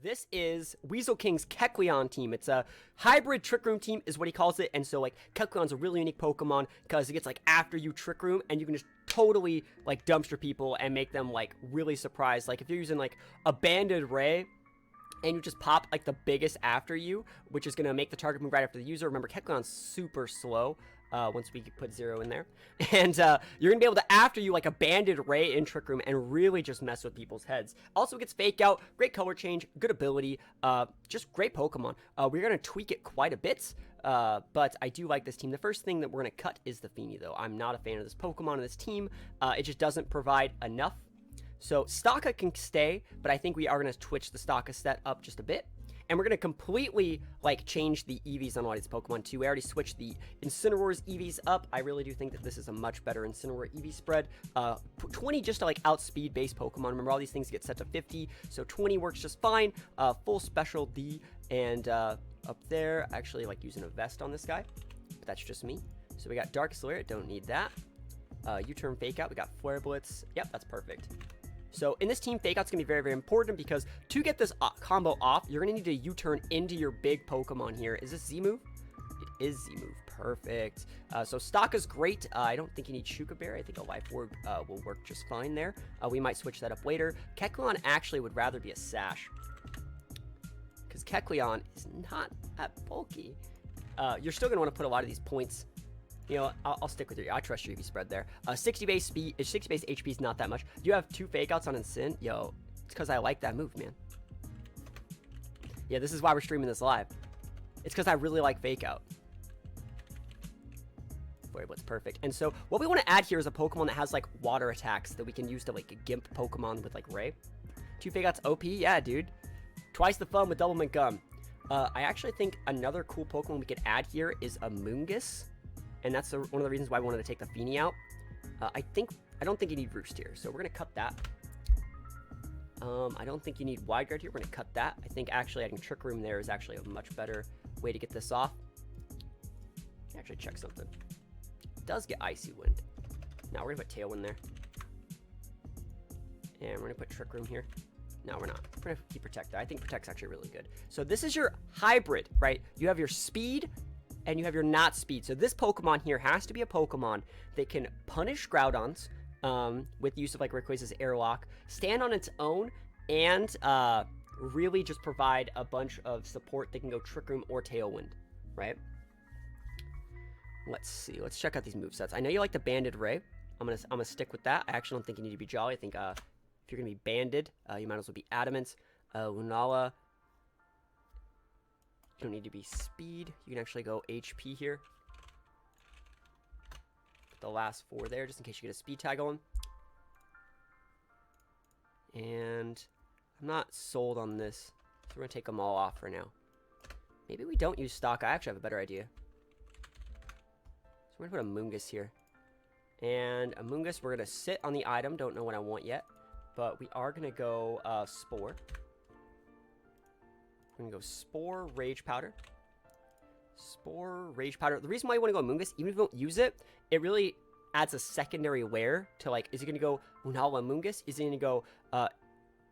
This is Weasel King's Kecleon team. It's a hybrid Trick Room team is what he calls it. And so, like, Kecleon's a really unique Pokemon because it gets, like, after you Trick Room and you can just totally, like, dumpster people and make them, like, really surprised. Like, if you're using, like, a Banded Ray and you just pop, like, the biggest after you, which is going to make the target move right after the user. Remember, Kecleon's super slow. Once we put 0 in there. And you're going to be able to after you like a Banded Ray in Trick Room and really just mess with people's heads. Also gets Fake Out, great color change, good ability, just great Pokemon. We're going to tweak it quite a bit, but I do like this team. The first thing that we're going to cut is the Feeny, though. I'm not a fan of this Pokemon and this team. It just doesn't provide enough. So Stalka can stay, but I think we are going to twitch the Stalka set up just a bit. And we're going to completely, like, change the EVs on a lot of these Pokemon, too. We already switched the Incineroar's EVs up. I really do think that this is a much better Incineroar EV spread. 20 just to, like, outspeed base Pokemon. Remember, all these things get set to 50, so 20 works just fine. Full Special D, and up there, actually, like, using a Vest on this guy. But that's just me. So we got Dark Slayer. Don't need that. U-turn Fake Out. We got Flare Blitz. Yep, that's perfect. So in this team, Fake Out's going to be very, very important because to get this combo off, you're going to need to U-turn into your big Pokemon here. Is this Z-move? It is Z-move. Perfect. So Stalka's great. I don't think you need Shuka Berry. I think a Life Orb will work just fine there. We might switch that up later. Kecleon actually would rather be a Sash because Kecleon is not that bulky. You're still going to want to put a lot of these points. You know, I'll stick with you. I trust your EV spread there. 60 base speed, 60 base HP is not that much. You have 2 Fake Outs on Incin. Yo, it's because I like that move, man. Yeah, this is why we're streaming this live. It's because I really like Fake Out. What's perfect. And so what we want to add here is a Pokemon that has like water attacks that we can use to like gimp Pokemon with like Ray. 2 Fake Outs OP, yeah, dude. Twice the fun with Double Mint Gum. I actually think another cool Pokemon we could add here is a Moongus. And that's one of the reasons why I wanted to take the Feeny out. I don't think you need Roost here, so we're going to cut that. I don't think you need Wide Guard here. We're going to cut that. I think actually adding Trick Room there is actually a much better way to get this off. Actually check something. It does get Icy Wind. Now we're going to put Tailwind there. And we're going to put Trick Room here. No, we're not. We're going to keep Protect there. I think Protect's actually really good. So this is your hybrid, right? You have your speed and you have your not speed. So this Pokemon here has to be a Pokemon that can punish Groudons with use of like Rayquaza's Airlock, stand on its own, and really just provide a bunch of support that can go Trick Room or Tailwind, right? Let's see. Let's check out these movesets. I know you like the Banded Ray. I'm gonna stick with that. I actually don't think you need to be Jolly. I think if you're gonna be Banded, you might as well be Adamant. Lunala. You don't need to be speed. You can actually go HP here. Put the last 4 there, just in case you get a speed tag on. And I'm not sold on this, so we're going to take them all off for now. Maybe we don't use stock. I actually have a better idea. So we're going to put a Moongus here. And a Moongus, we're going to sit on the item. Don't know what I want yet. But we are going to go Spore. We're going to go Spore, Rage Powder. Spore, Rage Powder. The reason why you want to go Moongus, even if you don't use it, it really adds a secondary wear to, like, is he going to go Lunala Moongus? Is he going to go,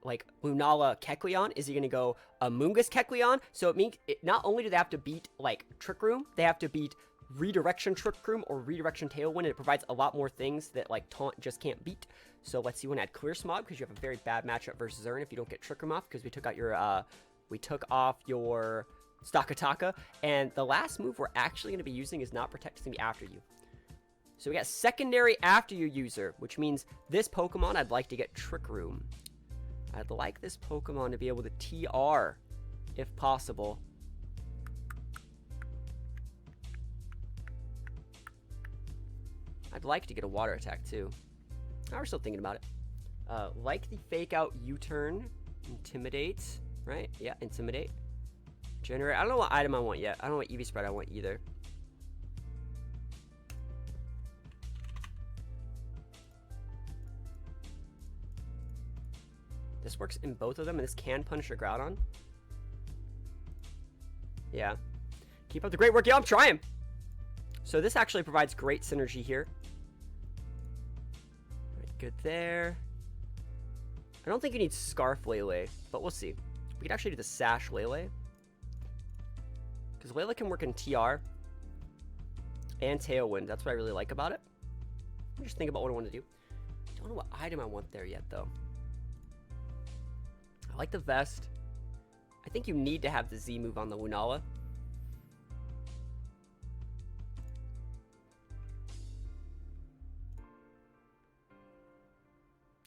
like, Lunala Kecleon? Is he going to go Moongus Kecleon? So it means, not only do they have to beat, like, Trick Room, they have to beat Redirection Trick Room or Redirection Tailwind, and it provides a lot more things that, like, Taunt just can't beat. So let's see, you want to add Clear Smog, because you have a very bad matchup versus Zern if you don't get Trick Room off, because we took out your, we took off your Stakataka, and the last move we're actually going to be using is not Protect. It's going to be after you. So we got secondary after you user, which means this Pokemon I'd like to get Trick Room. I'd like this Pokemon to be able to TR if possible. I'd like to get a water attack too. Now we're still thinking about it. Like the Fake Out U-turn, Intimidate. Right? Yeah, Intimidate. Generate. I don't know what item I want yet. I don't know what EV spread I want either. This works in both of them, and this can punish a Groudon. Yeah. Keep up the great work. Yeah, I'm trying. So this actually provides great synergy here. All right, good there. I don't think you need Scarf Lele, but we'll see. We could actually do the Sash Lele. Because Lele can work in TR and Tailwind. That's what I really like about it. Let me just think about what I want to do. Don't know what item I want there yet, though. I like the vest. I think you need to have the Z move on the Lunala.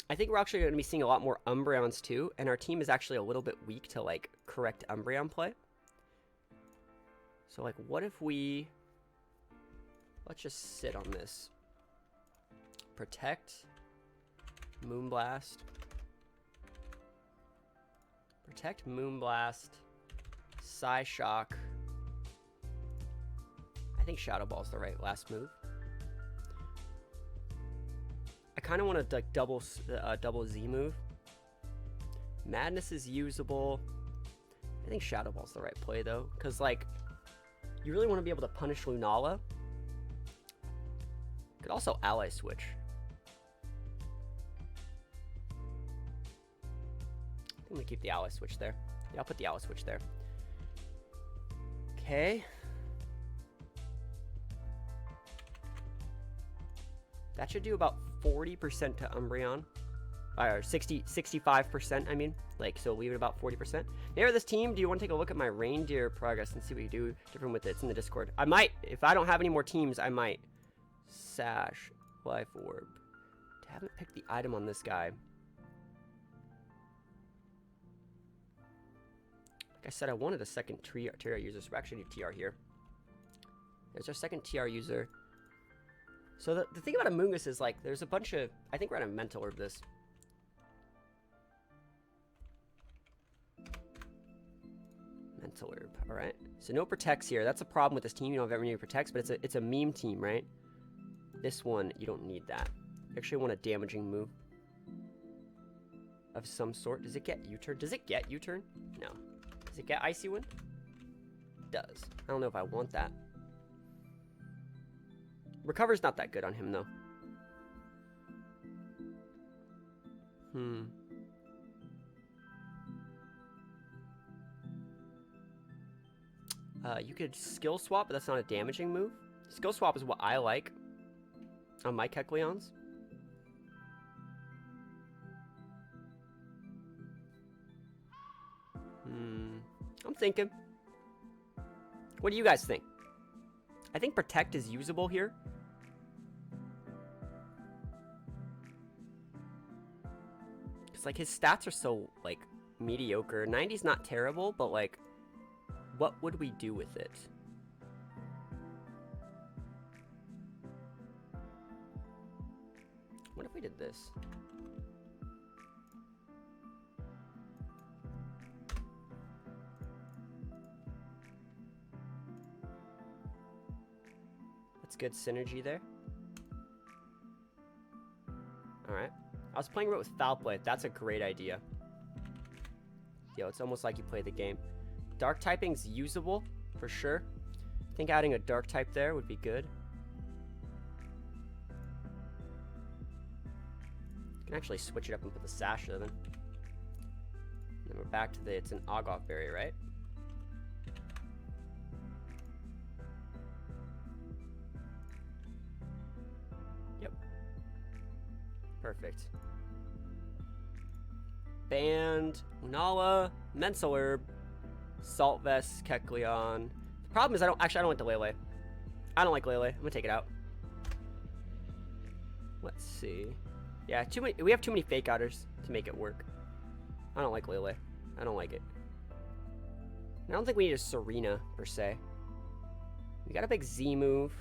I think we're actually going to be seeing a lot more Umbreons too, and our team is actually a little bit weak to like correct Umbreon play. So like, what if we... Let's just sit on this. Protect. Moonblast. Protect, Moonblast. Psyshock. I think Shadow Ball's the right last move. I kind of want to like double Z move. Madness is usable. I think Shadow Ball's the right play though, because like you really want to be able to punish Lunala. Could also ally switch. I think we keep the ally switch there. Yeah, I'll put the ally switch there. Okay. That should do about 40% to Umbreon. Or 65%, I mean. Like, so leave it about 40%. There, this team, do you want to take a look at my reindeer progress and see what you do different with it? It's in the Discord. I might, if I don't have any more teams, I might. Sash, Life Orb. I haven't picked the item on this guy. Like I said, I wanted a second TR user, so we actually need TR here. There's our second TR user. So the thing about Amoonguss is, like, there's a bunch of... I think we're going to Mental Orb this. Mental Orb, alright. So no Protects here. That's a problem with this team. You don't have many Protects, but it's a meme team, right? This one, you don't need that. You actually want a damaging move. Of some sort. Does it get U-turn? Does it get U-turn? No. Does it get Icy Wind? It does. I don't know if I want that. Recover's not that good on him, though. You could skill swap, but that's not a damaging move. Skill swap is what I like on my Kecleons. I'm thinking. What do you guys think? I think Protect is usable here. Because, like, his stats are so, like, mediocre. 90's not terrible, but, like, what would we do with it? What if we did this? That's good synergy there. Alright. I was playing with Foul Play. That's a great idea. Yo, it's almost like you play the game. Dark typing's usable, for sure. I think adding a dark type there would be good. You can actually switch it up and put the Sash there then. And then we're back to it's an Ogoth Berry, right? Yep. Perfect. Band, Lunala, Mental Herb, Salt Vest, Kecleon. The problem is I don't like the Lele. I don't like Lele. I'm gonna take it out. Let's see. Yeah, we have too many fake outers to make it work. I don't like Lele. I don't like it. I don't think we need a Serena per se. We got a big Z move.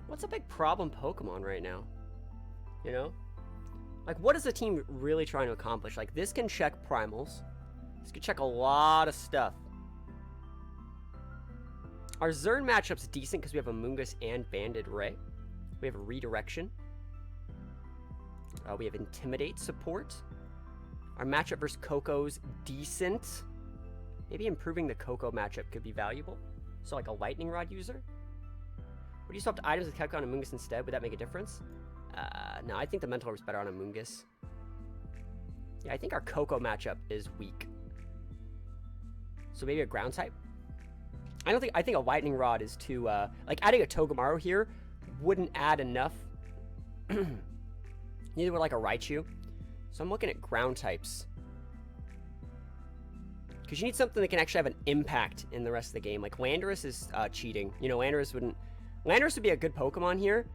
What's a big problem Pokemon right now? You know? Like, what is the team really trying to accomplish? Like, this can check primals. This can check a lot of stuff. Our Zern matchup's decent because we have Amoonguss and Banded Ray. We have Redirection. We have Intimidate support. Our matchup versus Coco's decent. Maybe improving the Coco matchup could be valuable. So, like a Lightning Rod user. Would you swap items with Kecleon and Amoonguss instead? Would that make a difference? No, I think the mental orb's better on a Moongus. Yeah, I think our Coco matchup is weak. So maybe a ground type? I think a lightning rod is too, like adding a Togamaru here wouldn't add enough. Neither would like a Raichu. So I'm looking at ground types. Because you need something that can actually have an impact in the rest of the game. Like Landorus is cheating. You know, Landorus would be a good Pokemon here.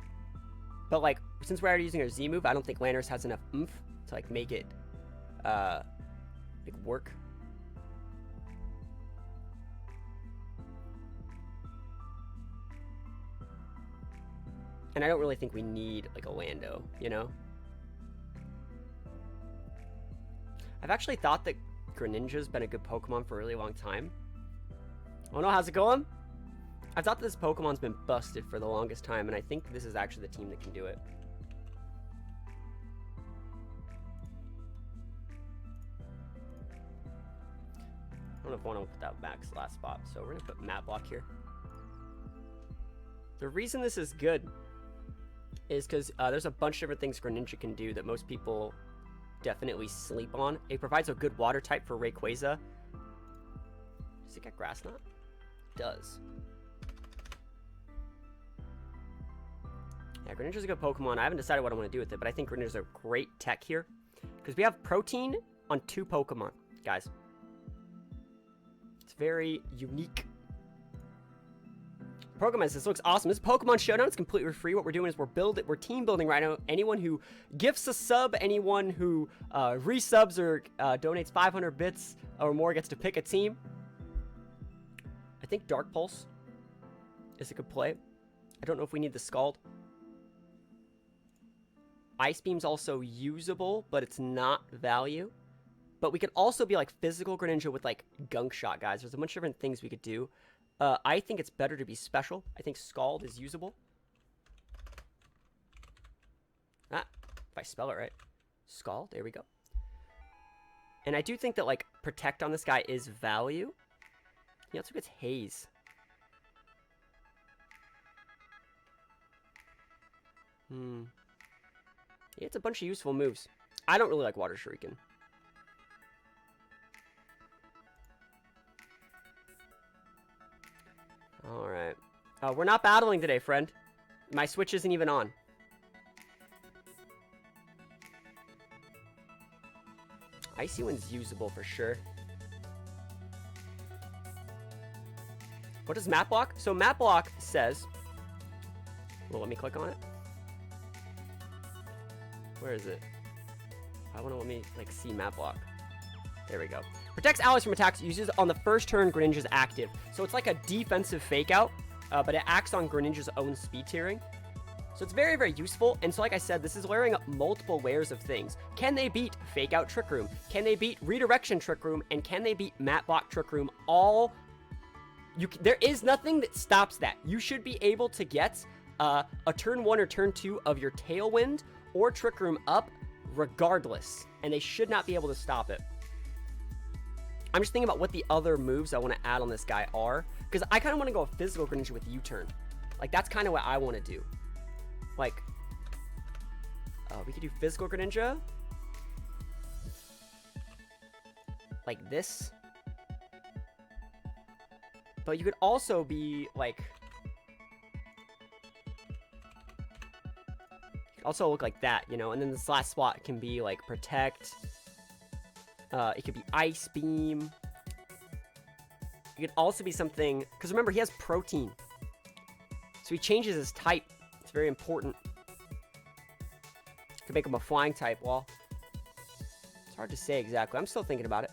But like, since we're already using our Z move, I don't think Landorus has enough oomph to like make it like work. And I don't really think we need like a Lando, you know? I've actually thought that Greninja's been a good Pokemon for a really long time. Oh no, how's it going? I thought that this Pokemon's been busted for the longest time, and I think this is actually the team that can do it. I don't know if I want to put that Max last spot, so we're going to put Mat Block here. The reason this is good is because there's a bunch of different things Greninja can do that most people definitely sleep on. It provides a good water type for Rayquaza. Does it get Grass Knot? It does. Yeah, Greninja's a good Pokemon. I haven't decided what I want to do with it, but I think Greninja's a great tech here. Because we have Protein on 2 Pokemon, guys. It's very unique. Pokemon, this looks awesome. This is Pokemon Showdown. It's completely free. What we're doing is we're team building right now. Anyone who gifts a sub, anyone who resubs or donates 500 bits or more gets to pick a team. I think Dark Pulse is a good play. I don't know if we need the Scald. Ice Beam's also usable, but it's not value. But we could also be like physical Greninja with like Gunk Shot, guys. There's a bunch of different things we could do. I think it's better to be special. I think Scald is usable. Ah, if I spell it right. Scald, there we go. And I do think that, like, Protect on this guy is value. He also gets Haze. Yeah, it's a bunch of useful moves. I don't really like Water Shuriken. Alright. We're not battling today, friend. My Switch isn't even on. Icy Wind's usable for sure. What does Mat Block? So Mat Block says... Well, let me click on it. Where is it? I want to let me, like, see Mat Block. There we go. Protects allies from attacks uses on the first turn Greninja's active. So it's like a defensive fake out, but it acts on Greninja's own speed tiering. So it's very, very useful. And so like I said, this is layering up multiple layers of things. Can they beat Fake Out Trick Room? Can they beat Redirection Trick Room? And can they beat Mat Block Trick Room? There is nothing that stops that. You should be able to get a turn 1 or turn 2 of your Tailwind or Trick Room up regardless. And they should not be able to stop it. I'm just thinking about what the other moves I want to add on this guy are. Because I kind of want to go a physical Greninja with U-turn. Like, that's kind of what I want to do. Like, we could do physical Greninja. Like this. But you could also be, like... You could also look like that, you know? And then this last spot can be, like, Protect... it could be Ice Beam. It could also be something... Because remember, he has Protein. So he changes his type. It's very important. Could make him a flying type. Well, it's hard to say exactly. I'm still thinking about it.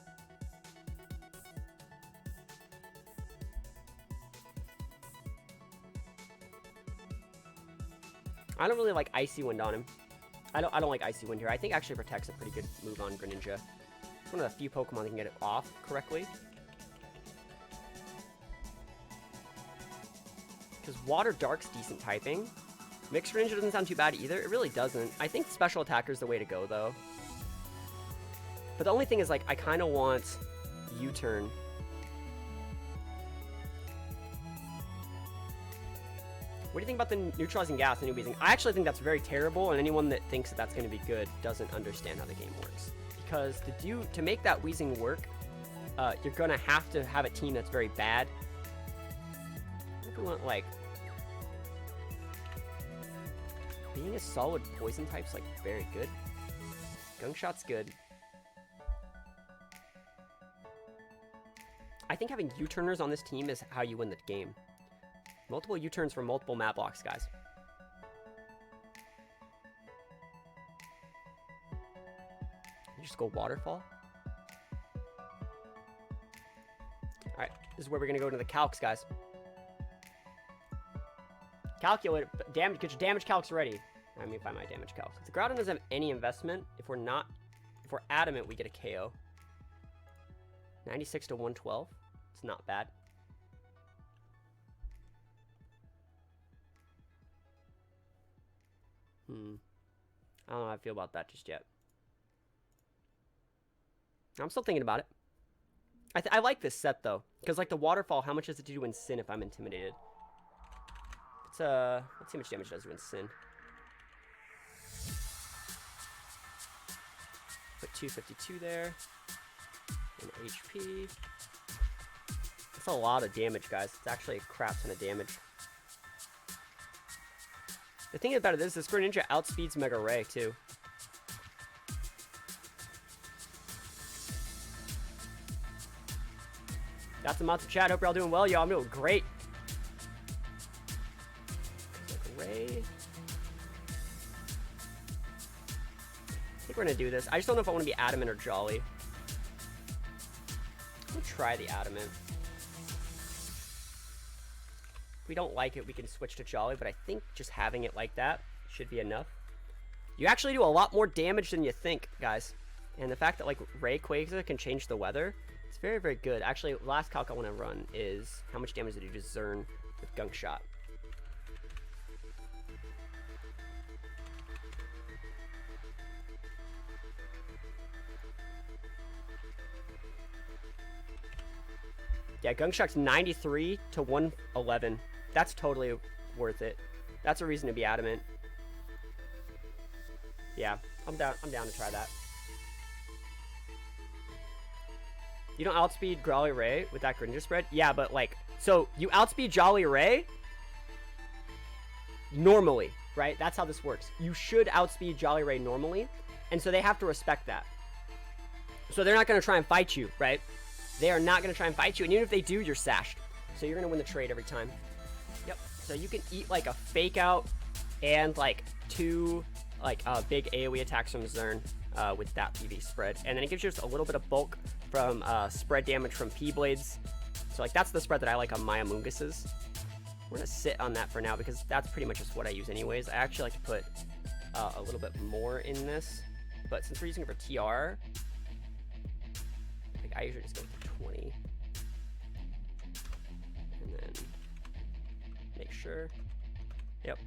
I don't really like Icy Wind on him. I don't like Icy Wind here. I think actually Protect's a pretty good move on Greninja. It's one of the few Pokemon that can get it off correctly. Because Water Dark's decent typing. Mixed Greninja doesn't sound too bad either. It really doesn't. I think Special Attacker's the way to go, though. But the only thing is, like, I kind of want U-turn. What do you think about the neutralizing gas and Weezing? I actually think that's very terrible, and anyone that thinks that that's going to be good doesn't understand how the game works. Because to make that Weezing work, you're going to have a team that's very bad. I think we want, like... Being a solid poison type's, like, very good. Gunk Shot's good. I think having U-turners on this team is how you win the game. Multiple U-turns for multiple map blocks, guys. You just go Waterfall. Alright, this is where we're going to go to the calcs, guys. Calculate damage. Get your damage calcs ready. Let me find my damage calcs. The Groudon doesn't have any investment. If we're adamant, we get a KO. 96 to 112. It's not bad. I don't know how I feel about that just yet. I'm still thinking about it. I like this set though, because like the Waterfall, how much does it do to Sin if I'm intimidated? It's let's see how much damage it does to Sin. Put 252 there. And HP. That's a lot of damage, guys. It's actually a crap ton of damage. The thing about it is this Greninja outspeeds Mega Ray too. Got some months of chat. Hope you're all doing well, y'all. I'm doing great. Mega Ray. I think we're gonna do this. I just don't know if I want to be Adamant or Jolly. I'm gonna try the Adamant. If we don't like it, we can switch to Jolly, but I think just having it like that should be enough. You actually do a lot more damage than you think, guys. And the fact that, like, Rayquaza can change the weather, it's very, very good. Actually, last calc I want to run is how much damage did you do to Zern with Gunk Shot. Yeah, Gunk Shot's 93 to 111. That's totally worth it. That's a reason to be Adamant. Yeah, I'm down to try that. You don't outspeed Jolly Ray with that Greninja spread? Yeah, but like, so you outspeed Jolly Ray normally, right? That's how this works. You should outspeed Jolly Ray normally, and so they have to respect that. So they're not going to try and fight you, right? They are not going to try and fight you, and even if they do, you're sashed. So you're going to win the trade every time. Yep. So you can eat like a fake out and like two like big AoE attacks from Zern with that PV spread. And then it gives you just a little bit of bulk from spread damage from P-Blades. So like that's the spread that I like on my Amoonguses. We're going to sit on that for now because that's pretty much just what I use anyways. I actually like to put a little bit more in this. But since we're using it for TR, I usually just go with 20. And then make sure. Yep.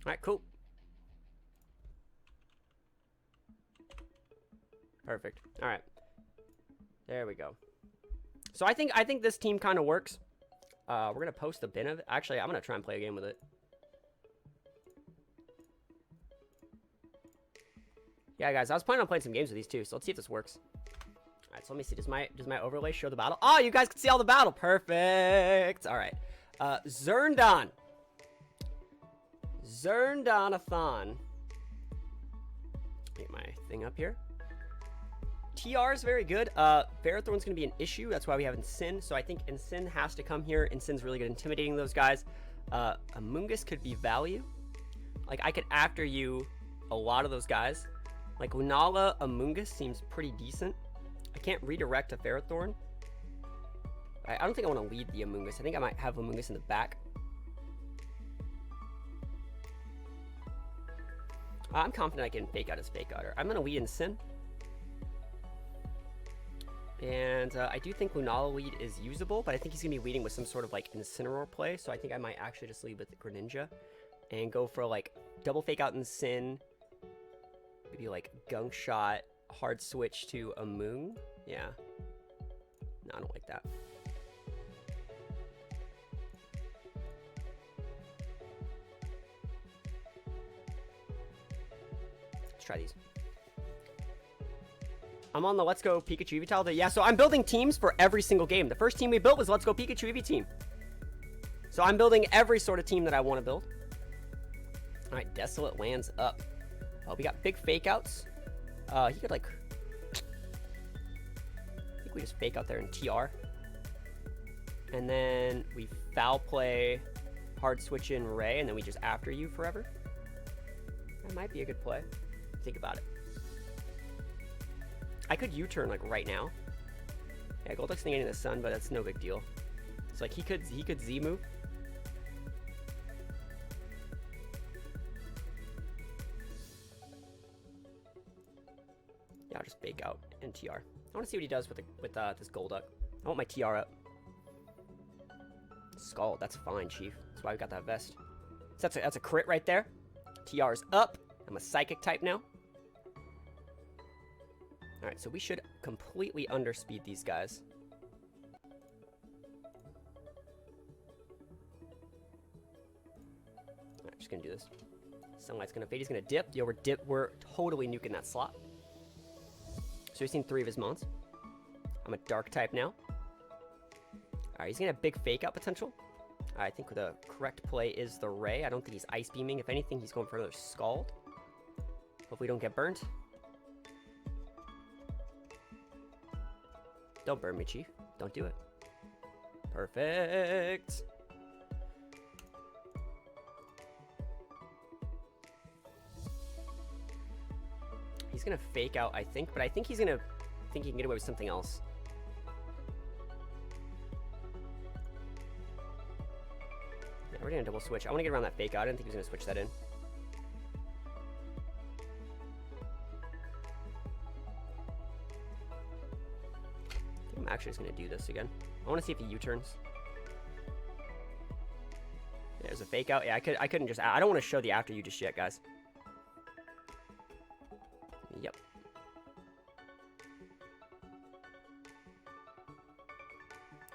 Alright, cool. Perfect. Alright. There we go. So I think this team kind of works. We're gonna post a bin of it. Actually, I'm gonna try and play a game with it. Yeah, guys, I was planning on playing some games with these too, so let's see if this works. All right, so let me see. Does my overlay show the battle? Oh, you guys can see all the battle. Perfect. All right. Zerndon. Zerndon-a-thon. Get my thing up here. TR is very good. Ferrothorn's going to be an issue. That's why we have Incin. So I think Incin has to come here. Incin's really good at intimidating those guys. Amoongus could be value. Like, I could after you a lot of those guys. Like, Lunala Amoongus seems pretty decent. I can't redirect a Ferrothorn. I don't think I want to lead the Amoongus. I think I might have Amoongus in the back. I'm confident I can fake out his Fake Outer. I'm going to lead Incin. And I do think Lunala lead is usable, but I think he's going to be leading with some sort of, like, Incineroar play. So I think I might actually just lead with Greninja and go for, like, double Fake Out Incin. Maybe like Gunk Shot, hard switch to Amoon. Yeah. No, I don't like that. try these. I'm on the Let's Go Pikachu Eevee tile. Yeah, so I'm building teams for every single game. The first team we built was Let's Go Pikachu Eevee team. So I'm building every sort of team that I want to build. All right, Desolate lands up. Oh, we got big fake outs. He could like... I think we just fake out there in TR. And then we foul play, hard switch in Ray, and then we just after you forever. That might be a good play. Think about it. I could U-turn like right now. Yeah, Golduck's negating the sun, but that's no big deal. It's like he could Z move. Yeah, I'll just fake out in TR. I want to see what he does with this Golduck. I want my TR up. Scald, that's fine, Chief. That's why we got that vest. So that's a crit right there. TR is up. I'm a psychic type now. Alright, so we should completely underspeed these guys. Alright, just gonna do this. Sunlight's gonna fade, he's gonna dip. Yo, we're totally nuking that slot. So we've seen 3 of his mons. I'm a dark type now. Alright, he's gonna have big fake out potential. I think the correct play is the Ray. I don't think he's ice beaming. If anything, he's going for another Scald. Hopefully we don't get burned. Don't burn me, Chief. Don't do it. Perfect. He's gonna fake out, I think, but I think he's gonna think he can get away with something else. Yeah, we're gonna double switch. I want to get around that fake out. I didn't think he was gonna switch that in. I'm actually just gonna do this again. I want to see if he U-turns. Yeah, there's a fake out. Yeah, I couldn't just. I don't want to show the after you just yet, guys. Yep.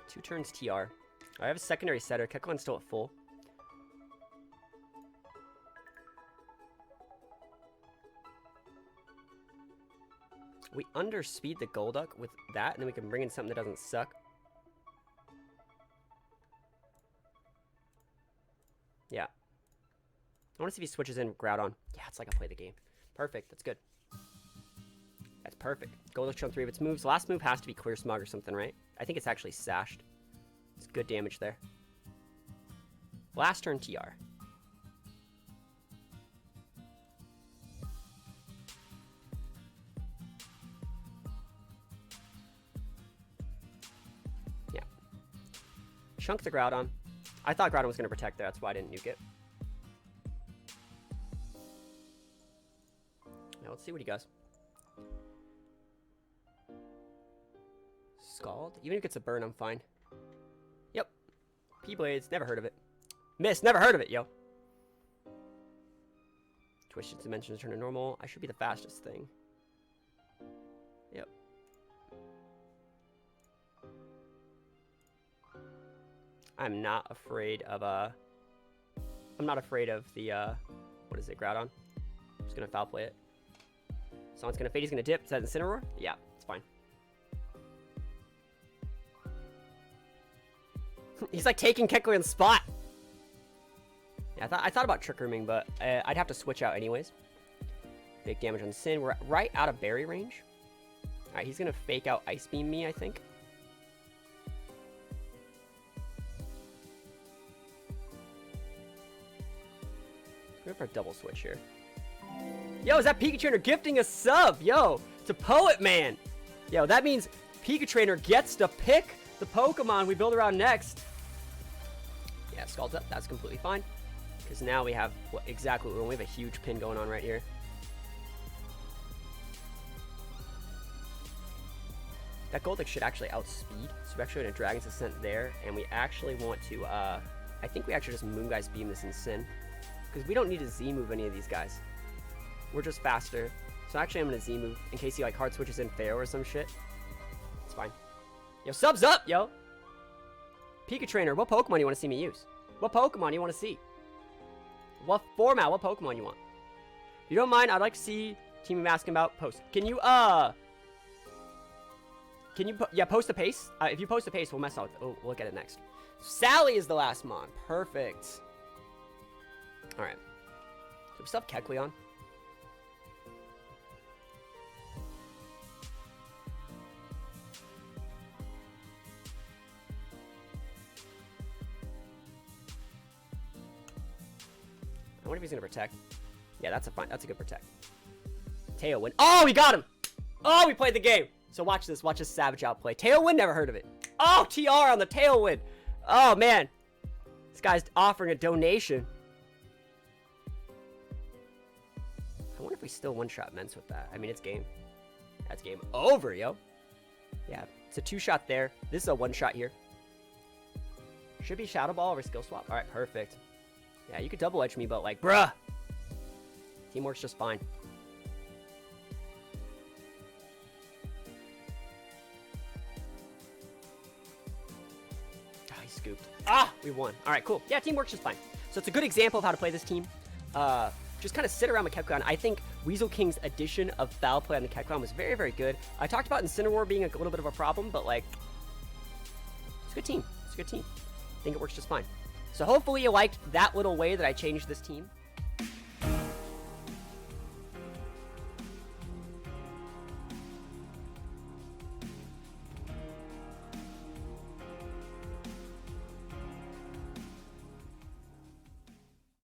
Two turns TR. I have a secondary setter. Kecleon's still at full. We underspeed the Golduck with that, and then we can bring in something that doesn't suck. Yeah. I want to see if he switches in Groudon. Yeah, it's like I play the game. Perfect. That's good. That's perfect. Golduck shown 3 of its moves. Last move has to be Clear Smog or something, right? I think it's actually Sashed. It's good damage there. Last turn TR. Yeah. Chunk the Groudon. I thought Groudon was going to protect there. That's why I didn't nuke it. Now let's see what he does. Scald? Even if it gets a burn, I'm fine. Yep. P-Blades, never heard of it. Miss, never heard of it, yo. Twisted dimensions turn to normal. I should be the fastest thing. Yep. I'm not afraid of I'm not afraid of the what is it, Groudon? I'm just gonna foul play it. Someone's gonna fade, he's gonna dip. Is that Incineroar? Yeah, it's fine. He's like taking Kecleon's spot. Yeah, I thought about Trick Rooming, but I'd have to switch out anyways. Big damage on Sin. We're right out of berry range. Alright, he's gonna fake out Ice Beam me, I think. We're for a double switch here. Yo, is that Pikachu Trainer gifting a sub? Yo, to Poet Man. Yo, that means Pikachu Trainer gets to pick the Pokemon we build around next. Yeah, Scald's up. That's completely fine. Because now we have exactly what we want. We have a huge pin going on right here. That Golduck should actually outspeed. So we're actually going to Dragon's Ascent there. And we actually want to, I think we actually just Moongeist Beam this in Sin. Because we don't need to Z-move any of these guys. We're just faster. So actually I'm going to Z-move in case he like hard switches in Pharaoh or some shit. It's fine. Yo, subs up, yo! Pikachu Trainer, what Pokemon do you want to see me use? What Pokemon do you want to see? What format, what Pokemon you want? If you don't mind, I'd like to see Team I'm asking about, post. Can you, yeah, post a pace? If you post a pace, we'll mess out. Oh, we'll look at it next. Sally is the last mon. Perfect. All right. So we still have Kecleon. I wonder if he's gonna protect. Yeah, that's a good protect. Tailwind. Oh, we got him! Oh, we played the game! So watch this savage outplay. Tailwind, never heard of it. Oh, TR on the Tailwind! Oh, man. This guy's offering a donation. I wonder if we still one-shot Mence with that. I mean, it's game. That's game over, yo. Yeah, it's a 2-shot there. This is a 1-shot here. Should be Shadow Ball over Skill Swap. All right, perfect. Yeah, you could double edge me, but like, bruh. Teamwork's just fine. Ah, he scooped. Ah, we won. All right, cool. Yeah, teamwork's just fine. So it's a good example of how to play this team. Just kind of sit around with Kecleon. I think Weasel King's addition of foul play on the Kecleon was very, very good. I talked about Incineroar being a little bit of a problem, but like, it's a good team. It's a good team. I think it works just fine. So hopefully you liked that little way that I changed this team.